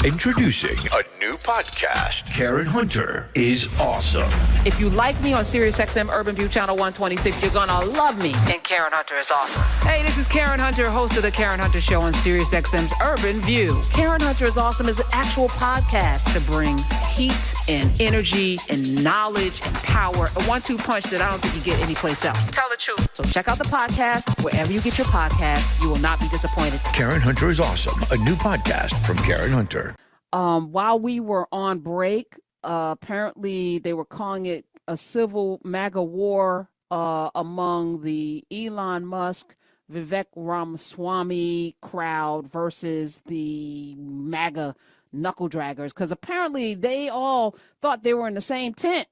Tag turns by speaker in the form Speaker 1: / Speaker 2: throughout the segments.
Speaker 1: Introducing a new podcast. Karen Hunter is awesome.
Speaker 2: If you like me on SiriusXM Urban View Channel 126, you're gonna love me. And Karen Hunter is awesome. Hey, this is Karen Hunter, host of the Karen Hunter Show on SiriusXM's Urban View. Karen Hunter is awesome is an actual podcast to bring heat and energy and knowledge and power. A 1-2 punch that I don't think you get anyplace else. Tell the truth. So check out the podcast wherever you get your podcast. You will not be disappointed.
Speaker 1: Karen Hunter is awesome. A new podcast from Karen Hunter.
Speaker 2: While we were on break, apparently they were calling it a civil MAGA war among the Elon Musk, Vivek Ramaswamy crowd versus the MAGA knuckle draggers, because apparently they all thought they were in the same tent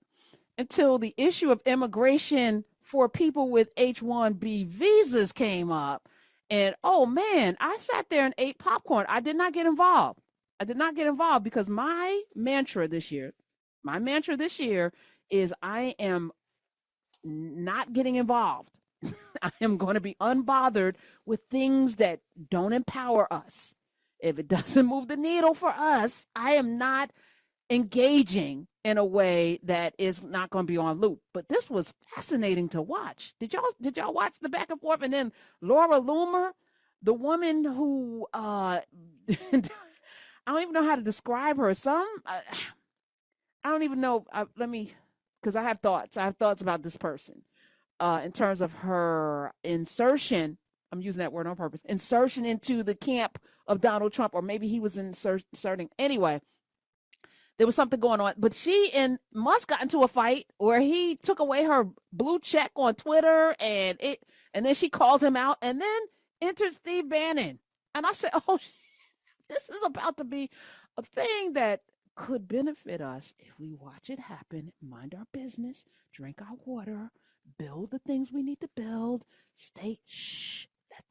Speaker 2: until the issue of immigration for people with H-1B visas came up. And oh man, I sat there and ate popcorn. I did not get involved. Because my mantra this year is I am not getting involved. I am going to be unbothered with things that don't empower us. If it doesn't move the needle for us, I am not engaging in a way that is not going to be on loop. But this was fascinating to watch. Did y'all watch the back and forth? And then Laura Loomer, the woman who I don't even know how to describe her. I don't even know. Because I have thoughts. I have thoughts about this person in terms of her insertion. I'm using that word on purpose. Insertion into the camp of Donald Trump, or maybe he was inserting. Anyway, there was something going on. But she and Musk got into a fight where he took away her blue check on Twitter, and then she called him out, and then entered Steve Bannon. And I said, oh, this is about to be a thing that could benefit us if we watch it happen, mind our business, drink our water, build the things we need to build, let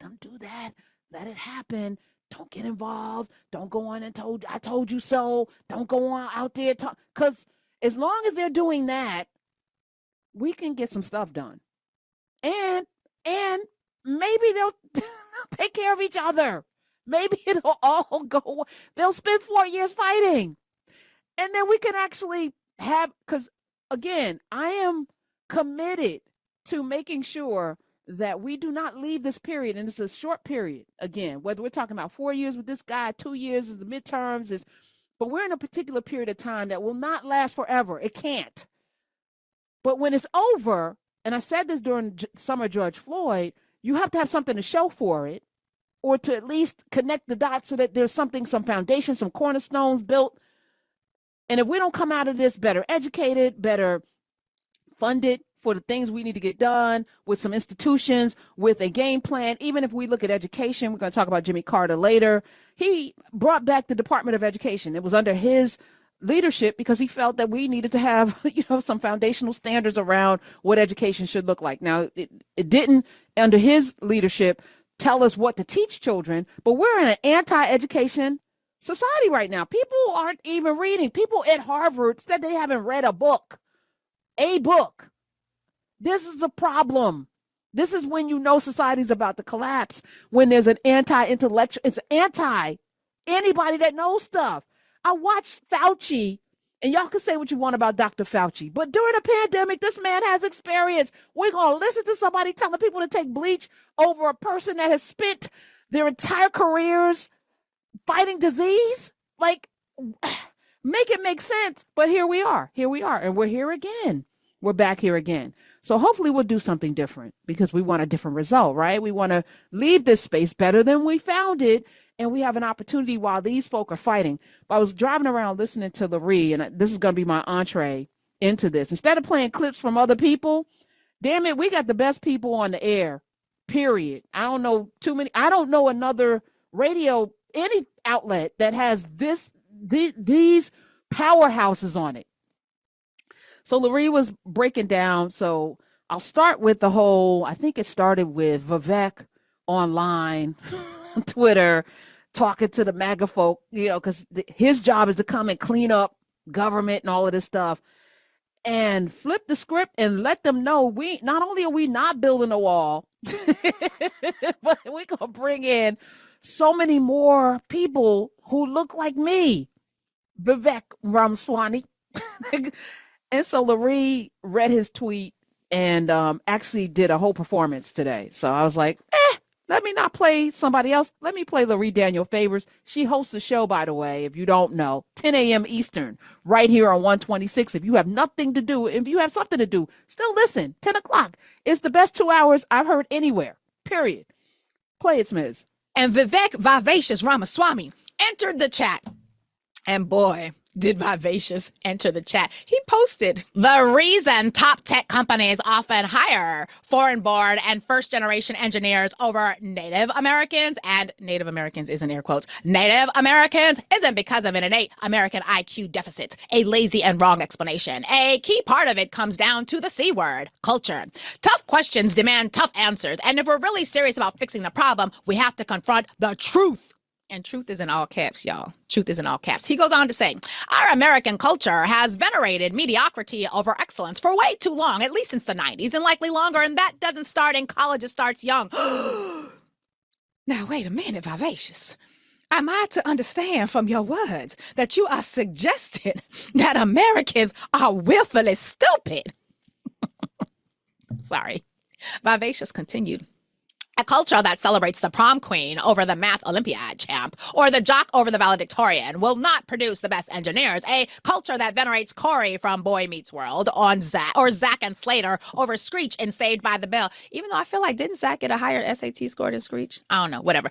Speaker 2: them do that, let it happen. Don't get involved. Don't go on and I told you so. Don't go on out there. Because as long as they're doing that, we can get some stuff done. And maybe they'll take care of each other. Maybe it'll all go. They'll spend 4 years fighting. And then we can actually because again, I am committed to making sure that we do not leave this period. And it's a short period. Again, whether we're talking about 4 years with this guy, 2 years is the midterms, but we're in a particular period of time that will not last forever. It can't. But when it's over, and I said this during summer George Floyd, you have to have something to show for it, or to at least connect the dots so that there's some foundation, some cornerstones built. And if we don't come out of this better educated, better funded for the things we need to get done, with some institutions, with a game plan, even if we look at education, we're going to talk about Jimmy Carter later. He brought back the Department of Education. It was under his leadership because he felt that we needed to have, some foundational standards around what education should look like. Now, it didn't, under his leadership, tell us what to teach children, but we're in an anti-education society right now. People aren't even reading. People at Harvard said they haven't read a book. This is a problem. This is when society's about to collapse, when there's an anti-intellectual, it's anti-anybody that knows stuff. I watched Fauci, and y'all can say what you want about Dr. Fauci, but during a pandemic, this man has experience. We're going to listen to somebody telling people to take bleach over a person that has spent their entire careers fighting disease? Like, make it make sense. But here we are, and we're here again. We're back here again. So hopefully we'll do something different, because we want a different result, right? We want to leave this space better than we found it. And we have an opportunity while these folk are fighting. But I was driving around listening to Larry, and this is going to be my entree into this. Instead of playing clips from other people, damn it, we got the best people on the air, period. I don't know too many. I don't know another radio, any outlet that has these powerhouses on it. So Larry was breaking down. So I'll start with I think it started with Vivek online on Twitter, talking to the MAGA folk, because his job is to come and clean up government and all of this stuff, and flip the script and let them know we not only are we not building a wall, but we're going to bring in so many more people who look like me. Vivek Ramaswamy. And so Larry read his tweet and actually did a whole performance today. So I was like, let me not play somebody else. Let me play Larry Daniel Favors. She hosts the show, by the way, if you don't know, 10 a.m. Eastern, right here on 126. If you have nothing to do, if you have something to do, still listen. 10 o'clock. It's the best 2 hours I've heard anywhere, period. Play it, Smiz.
Speaker 3: And Vivek Vivacious Ramaswamy entered the chat. And boy, did Vivacious enter the chat. He posted, the reason top tech companies often hire foreign-born and first-generation engineers over Native Americans, and Native Americans is in air quotes, Native Americans isn't because of an innate American IQ deficit, a lazy and wrong explanation. A key part of it comes down to the C word, culture. Tough questions demand tough answers, and if we're really serious about fixing the problem, we have to confront the truth. And truth is in all caps, y'all. Truth is in all caps. He goes on to say, our American culture has venerated mediocrity over excellence for way too long, at least since the 90s, and likely longer. And that doesn't start in college, it starts young. Now, wait a minute, Vivacious. Am I to understand from your words that you are suggesting that Americans are willfully stupid? Sorry. Vivacious continued. A culture that celebrates the prom queen over the math Olympiad champ or the jock over the valedictorian will not produce the best engineers. A culture that venerates Corey from Boy Meets World on Zach and Slater over Screech in Saved by the Bell. Even though I feel like, didn't Zach get a higher SAT score than Screech? I don't know, whatever.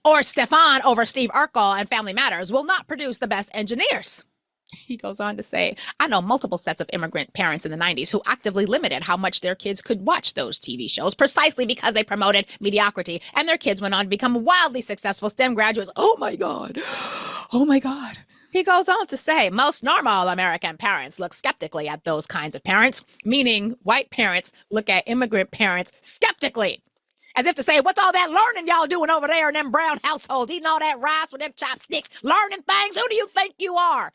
Speaker 3: Or Stefan over Steve Urkel and Family Matters will not produce the best engineers. He goes on to say, I know multiple sets of immigrant parents in the 90s who actively limited how much their kids could watch those TV shows precisely because they promoted mediocrity, and their kids went on to become wildly successful STEM graduates. Oh my God. Oh my God. He goes on to say, most normal American parents look skeptically at those kinds of parents, meaning white parents look at immigrant parents skeptically. As if to say, what's all that learning y'all doing over there in them brown households, eating all that rice with them chopsticks, learning things? Who do you think you are?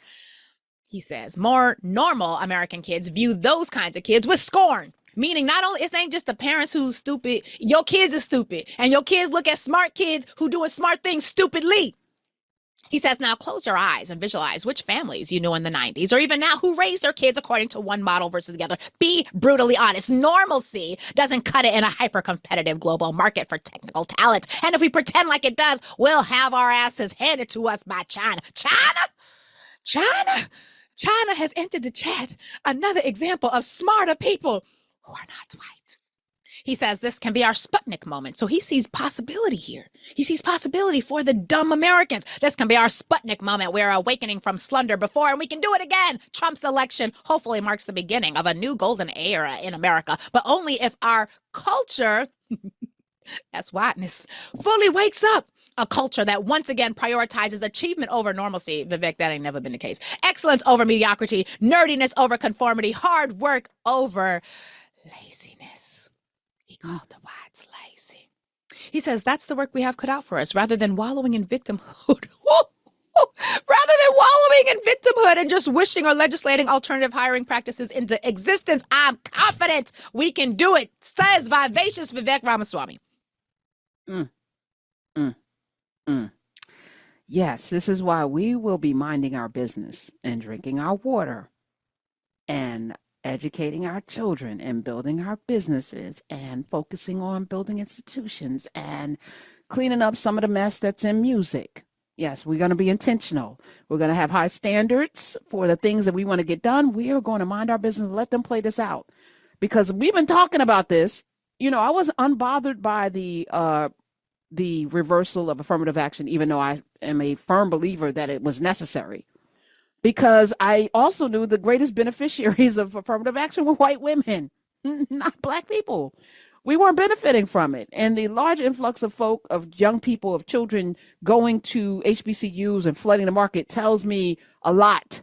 Speaker 3: He says, more normal American kids view those kinds of kids with scorn. Meaning not only, it ain't just the parents who's stupid, your kids are stupid. And your kids look at smart kids who doing smart things stupidly. He says, now close your eyes and visualize which families you knew in the 90s or even now who raised their kids according to one model versus the other. Be brutally honest. Normalcy doesn't cut it in a hyper-competitive global market for technical talent. And if we pretend like it does, we'll have our asses handed to us by China. China has entered the chat. Another example of smarter people who are not white. He says this can be our Sputnik moment. So he sees possibility here. He sees possibility for the dumb Americans. This can be our Sputnik moment. We're awakening from slumber before, and we can do it again. Trump's election hopefully marks the beginning of a new golden era in America, but only if our culture, that's whiteness, fully wakes up. A culture that once again prioritizes achievement over normalcy. Vivek, that ain't never been the case. Excellence over mediocrity, nerdiness over conformity, hard work over laziness. He called the whites lazy. He says that's the work we have cut out for us rather than wallowing in victimhood. Rather than wallowing in victimhood and just wishing or legislating alternative hiring practices into existence, I'm confident we can do it, says Vivacious Vivek Ramaswamy.
Speaker 2: Yes, this is why we will be minding our business and drinking our water and educating our children and building our businesses and focusing on building institutions and cleaning up some of the mess that's in music. Yes, we're going to be intentional. We're going to have high standards for the things that we want to get done. We are going to mind our business and let them play this out because we've been talking about this. You know, I was unbothered by the reversal of affirmative action, even though I am a firm believer that it was necessary, because I also knew the greatest beneficiaries of affirmative action were white women, not Black people. We weren't benefiting from it. And the large influx of young people, of children going to HBCUs and flooding the market tells me a lot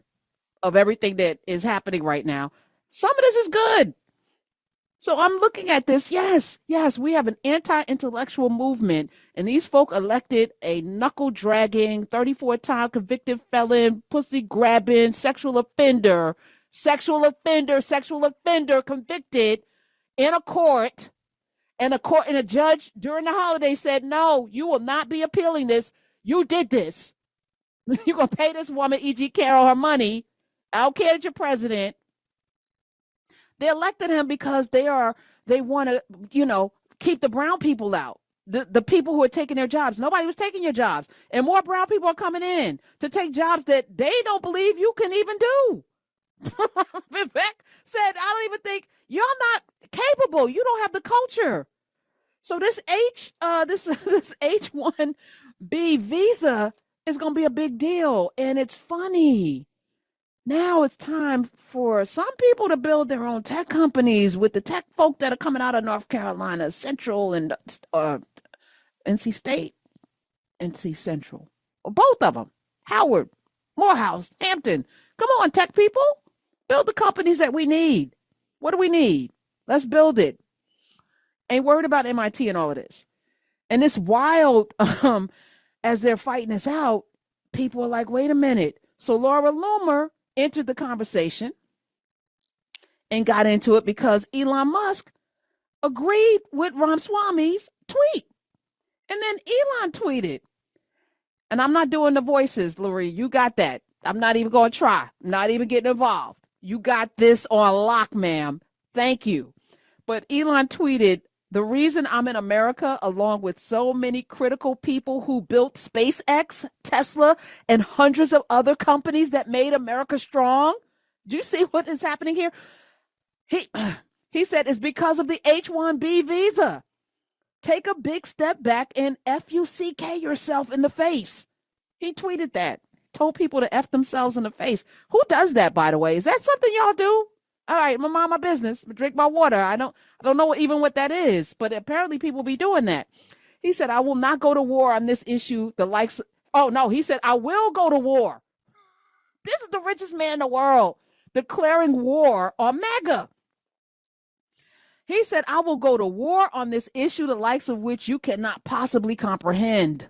Speaker 2: of everything that is happening right now. Some of this is good. So I'm looking at this. Yes, we have an anti-intellectual movement, and these folk elected a knuckle-dragging, 34-time convicted felon, pussy-grabbing, sexual offender convicted in a court, and a judge during the holiday said, no, you will not be appealing this. You did this. You're going to pay this woman, E.G. Carroll, her money. I don't care that you're president. They elected him because they want to, keep the brown people out. The people who are taking their jobs. Nobody was taking your jobs. And more brown people are coming in to take jobs that they don't believe you can even do. Vivek said, I don't even think you're not capable. You don't have the culture. So this H-1B visa is going to be a big deal. And it's funny. Now it's time for some people to build their own tech companies with the tech folk that are coming out of North Carolina, Central, and NC State, NC Central, or both of them, Howard, Morehouse, Hampton. Come on, tech people, build the companies that we need. What do we need? Let's build it. Ain't worried about MIT and all of this. And it's wild as they're fighting this out. People are like, wait a minute. So Laura Loomer entered the conversation and got into it because Elon Musk agreed with Ramaswamy's tweet. And then Elon tweeted, and I'm not doing the voices, Lurie, you got that. I'm not even going to try. I'm not even getting involved. You got this on lock, ma'am. Thank you. But Elon tweeted, the reason I'm in America, along with so many critical people who built SpaceX, Tesla, and hundreds of other companies that made America strong. Do you see what is happening here? He said it's because of the H-1B visa. Take a big step back and F-U-C-K yourself in the face. He tweeted that. Told people to F themselves in the face. Who does that, by the way? Is that something y'all do? All right, I'm gonna mind my business. I'm drink my water. I don't know even what that is, but apparently people be doing that. He said, I will not go to war on this issue. He said, I will go to war. This is the richest man in the world declaring war on MAGA. He said, I will go to war on this issue, the likes of which you cannot possibly comprehend.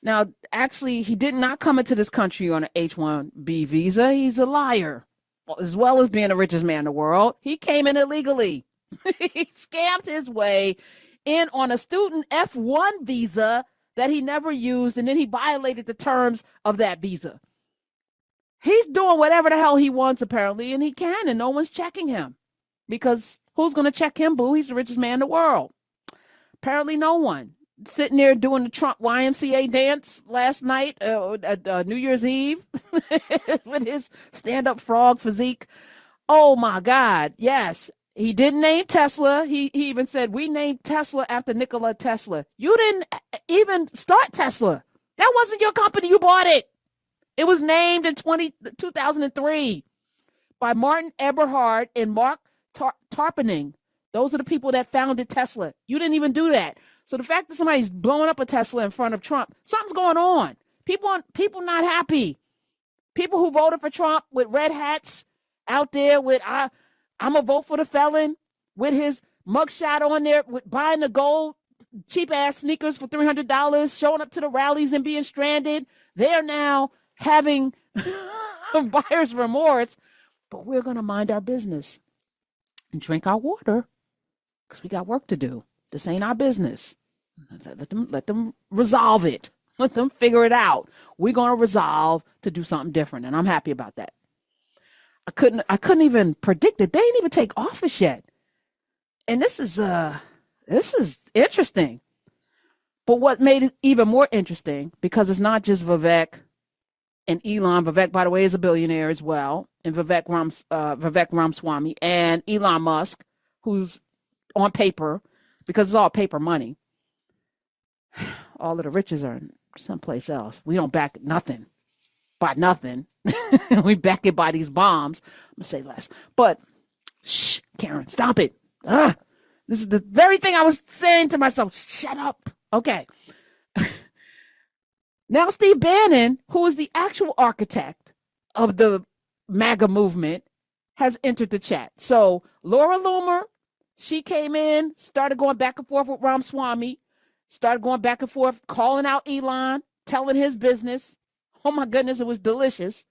Speaker 2: Now, actually, he did not come into this country on an H-1B visa. He's a liar. As well as being the richest man in the world, he came in illegally. He scammed his way in on a student F-1 visa that he never used, and then he violated the terms of that visa. He's doing whatever the hell he wants, apparently, and he can, and no one's checking him. Because who's going to check him, boo? He's the richest man in the world. Apparently no one. Sitting there doing the Trump YMCA dance last night, New Year's Eve, with his stand-up frog physique. Oh, my God. Yes. He didn't name Tesla. He even said, we named Tesla after Nikola Tesla. You didn't even start Tesla. That wasn't your company. You bought it. It was named in 2003 by Martin Eberhard and Mark Tarpenning. Those are the people that founded Tesla. You didn't even do that. So the fact that somebody's blowing up a Tesla in front of Trump, something's going on. People not happy. People who voted for Trump with red hats out there with I'm a vote for the felon with his mugshot on there, with buying the gold cheap ass sneakers for $300, showing up to the rallies and being stranded. They're now having buyer's remorse, but we're going to mind our business and drink our water because we got work to do. This ain't our business. Let them resolve it. Let them figure it out. We're going to resolve to do something different, and I'm happy about that. I couldn't even predict it. They didn't even take office yet. And this is interesting. But what made it even more interesting, because it's not just Vivek and Elon. Vivek, by the way, is a billionaire as well, and Vivek Ramaswamy and Elon Musk, who's on paper, because it's all paper money. All of the riches are someplace else. We don't back nothing by nothing. We back it by these bombs. I'm going to say less. But, shh, Karen, stop it. This is the very thing I was saying to myself. Shut up. Okay. Now, Steve Bannon, who is the actual architect of the MAGA movement, has entered the chat. So, Laura Loomer, she came in, started going back and forth with Ramaswamy, started going back and forth, calling out Elon, telling his business. Oh, my goodness, it was delicious.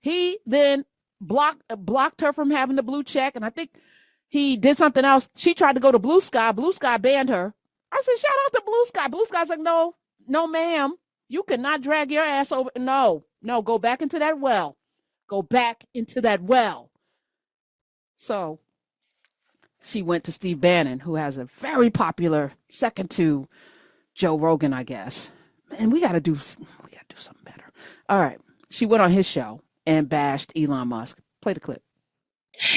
Speaker 2: He then blocked her from having the blue check, and I think he did something else. She tried to go to Blue Sky. Blue Sky banned her. I said, shout out to Blue Sky. Blue Sky's like, no, ma'am. You cannot drag your ass over. No, go back into that well. Go back into that well. So she went to Steve Bannon, who has a very popular, second to Joe Rogan, I guess. And we gotta do something better. All right. She went on his show and bashed Elon Musk. Play the clip.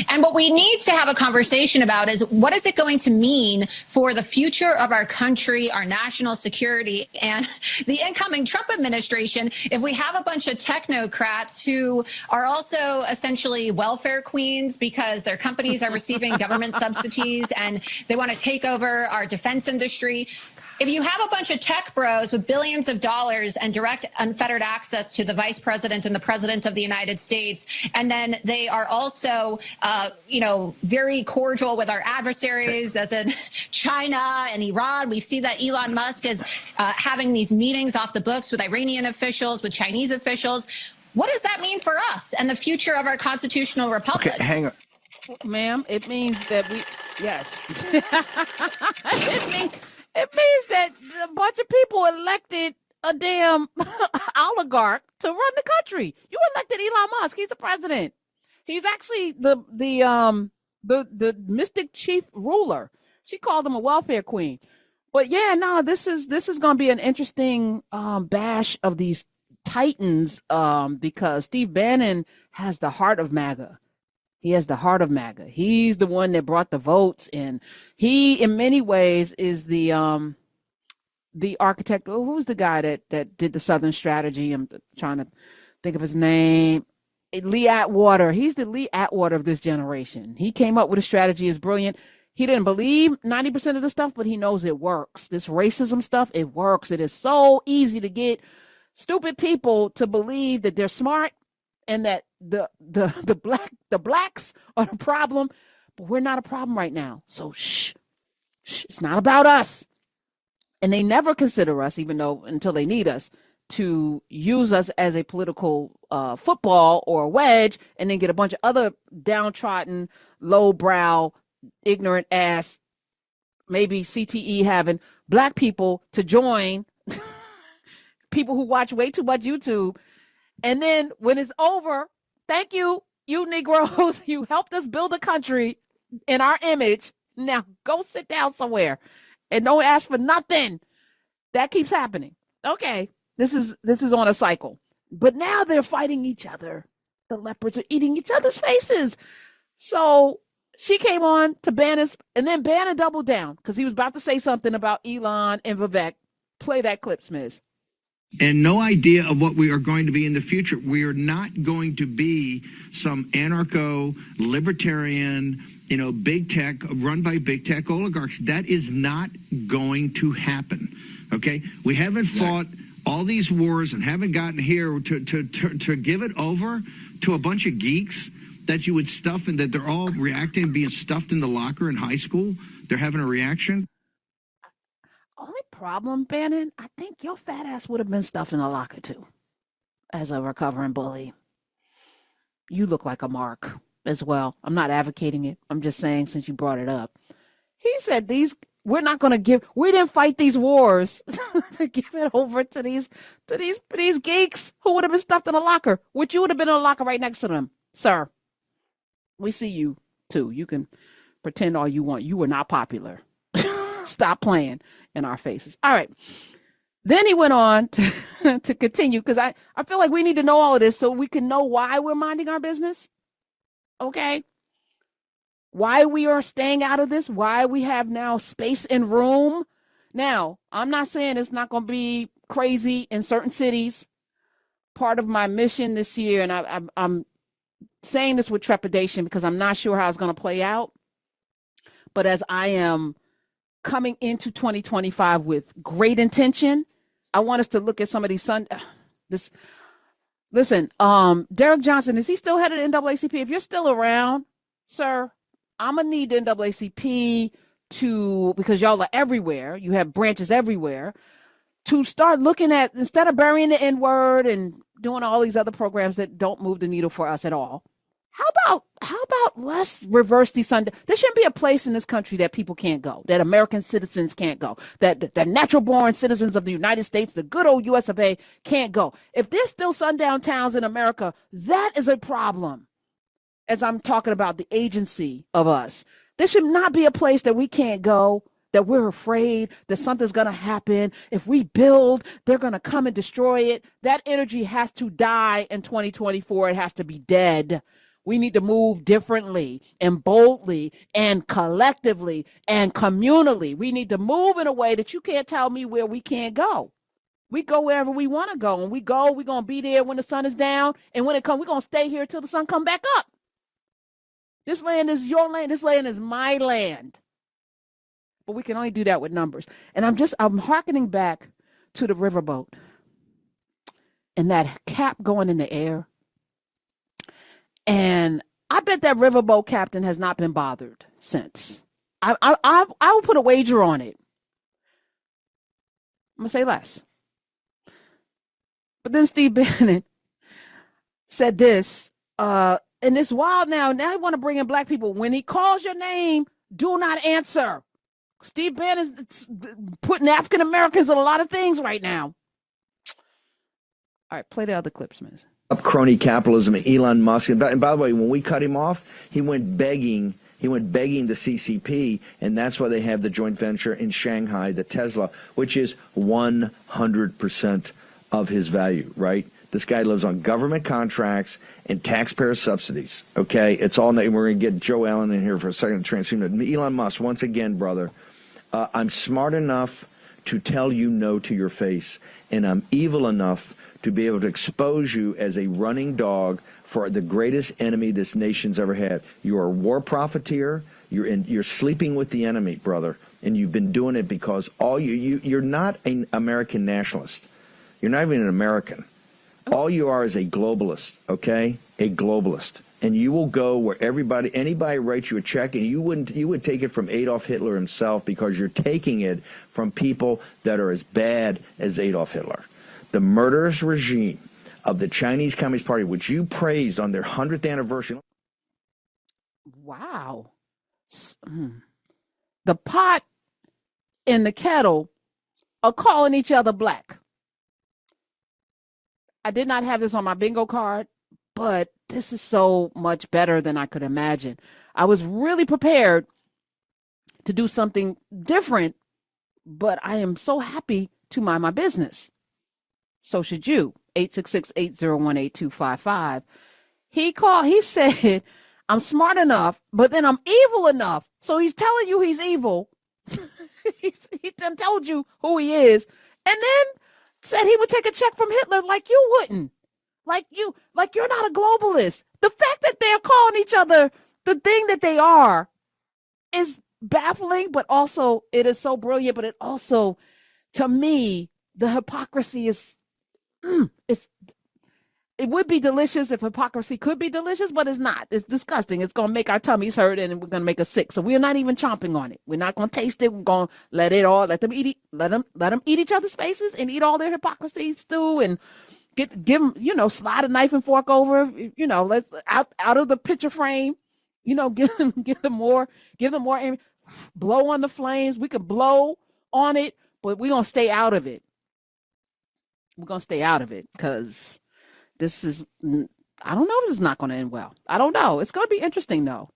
Speaker 4: And what we need to have a conversation about is what is it going to mean for the future of our country, our national security, and the incoming Trump administration if we have a bunch of technocrats who are also essentially welfare queens because their companies are receiving government subsidies and they want to take over our defense industry. If you have a bunch of tech bros with billions of dollars and direct unfettered access to the vice president and the president of the United States, and then they are also, very cordial with our adversaries, as in China and Iran. We see that Elon Musk is having these meetings off the books with Iranian officials, with Chinese officials. What does that mean for us and the future of our constitutional republic?
Speaker 5: Okay, hang on.
Speaker 2: Ma'am, it means that yes. It means that a bunch of people elected a damn oligarch to run the country. You elected Elon Musk. He's the president. He's actually the mystic chief ruler. She called him a welfare queen. But yeah, no, this is going to be an interesting bash of these titans because Steve Bannon has the heart of MAGA. He has the heart of MAGA. He's the one that brought the votes, and he, in many ways, is the architect. Who's the guy that did the Southern Strategy? I'm trying to think of his name. Lee Atwater. He's the Lee Atwater of this generation. He came up with a strategy. It's brilliant. He didn't believe 90% of the stuff, but he knows it works. This racism stuff, it works. It is so easy to get stupid people to believe that they're smart and that the blacks are the problem, but we're not a problem right now. So shh, it's not about us. And they never consider us, even though until they need us, to use us as a political football or a wedge, and then get a bunch of other downtrodden, lowbrow, ignorant ass, maybe CTE having black people to join people who watch way too much YouTube. And then when it's over, thank you, you Negroes. You helped us build a country in our image. Now go sit down somewhere and don't ask for nothing. That keeps happening. Okay, this is on a cycle. But now they're fighting each other. The leopards are eating each other's faces. So she came on to Bannon's, and then Bannon doubled down because he was about to say something about Elon and Vivek. Play that clip, Smiz.
Speaker 6: And no idea of what we are going to be in the future. We are not going to be some anarcho-libertarian, big tech, run by big tech oligarchs. That is not going to happen, okay? We haven't fought all these wars and haven't gotten here to give it over to a bunch of geeks that you would stuff and that they're all reacting, being stuffed in the locker in high school. They're having a reaction.
Speaker 2: Only problem, Bannon, I think your fat ass would have been stuffed in a locker too, as a recovering bully. You look like a mark as well. I'm not advocating it. I'm just saying, since you brought it up, he said we didn't fight these wars to give it over to these geeks who would have been stuffed in a locker, which you would have been in a locker right next to them, sir. We see you too. You can pretend all you want. You were not popular. Stop playing in our faces. All right. Then he went on to continue, because I feel like we need to know all of this so we can know why we're minding our business. Okay. Why we are staying out of this, why we have now space and room. Now, I'm not saying it's not going to be crazy in certain cities. Part of my mission this year, and I'm saying this with trepidation because I'm not sure how it's going to play out. But as I am coming into 2025 with great intention, I want us to look at some of these Listen, Derek Johnson, is he still head of the NAACP? If you're still around, sir, I'm gonna need the NAACP because y'all are everywhere, you have branches everywhere, to start looking at, instead of burying the N-word and doing all these other programs that don't move the needle for us at all, How about let's reverse these Sunday? There shouldn't be a place in this country that people can't go, that American citizens can't go, that natural born citizens of the United States, the good old US of A, can't go. If there's still sundown towns in America, that is a problem. As I'm talking about the agency of us, there should not be a place that we can't go, that we're afraid that something's going to happen. If we build, they're going to come and destroy it. That energy has to die in 2024. It has to be dead. We need to move differently and boldly and collectively and communally. We need to move in a way that you can't tell me where we can't go. We go wherever we want to go. And we go, we're going to be there when the sun is down. And when it comes, we're going to stay here till the sun come back up. This land is your land. This land is my land. But we can only do that with numbers. And I'm hearkening back to the riverboat and that cap going in the air. And I bet that riverboat captain has not been bothered since. I will put a wager on it. I'm going to say less. But then Steve Bannon said this, and it's wild now. Now he want to bring in black people. When he calls your name, do not answer. Steve Bannon's putting African Americans in a lot of things right now. All right, play the other clips, man.
Speaker 5: Up crony capitalism and Elon Musk. And by the way, when we cut him off, he went begging the CCP, and that's why they have the joint venture in Shanghai, the Tesla, which is 100% of his value, right? This guy lives on government contracts and taxpayer subsidies, okay? It's all, we're going to get Joe Allen in here for a second to transform it. Elon Musk, once again, brother, I'm smart enough to tell you no to your face, and I'm evil enough to be able to expose you as a running dog for the greatest enemy this nation's ever had. You're a war profiteer. You're sleeping with the enemy, brother, and you've been doing it because you're not an American nationalist. You're not even an American. All you are is a globalist, okay? A globalist. And you will go where anybody writes you a check, and you would take it from Adolf Hitler himself, because you're taking it from people that are as bad as Adolf Hitler. The murderous regime of the Chinese Communist Party, which you praised on their 100th anniversary.
Speaker 2: Wow. The pot and the kettle are calling each other black. I did not have this on my bingo card, but this is so much better than I could imagine. I was really prepared to do something different, but I am so happy to mind my business. So should you. 866-801-8255. He said, I'm smart enough, but then I'm evil enough. So he's telling you he's evil. He done told you who he is. And then said he would take a check from Hitler like you wouldn't. Like you're not a globalist. The fact that they're calling each other the thing that they are is baffling, but also it is so brilliant. But it also, to me, the hypocrisy is, it would be delicious if hypocrisy could be delicious, but it's not. It's disgusting. It's going to make our tummies hurt, and we're going to make us sick. So we're not even chomping on it. We're not going to taste it. We're going to let them eat each other's faces and eat all their hypocrisy stew, and give them, slide a knife and fork over, let's out of the picture frame, give them more, blow on the flames. We could blow on it, but we're going to stay out of it. We're going to stay out of it because this is, I don't know if this is not going to end well. I don't know. It's going to be interesting though.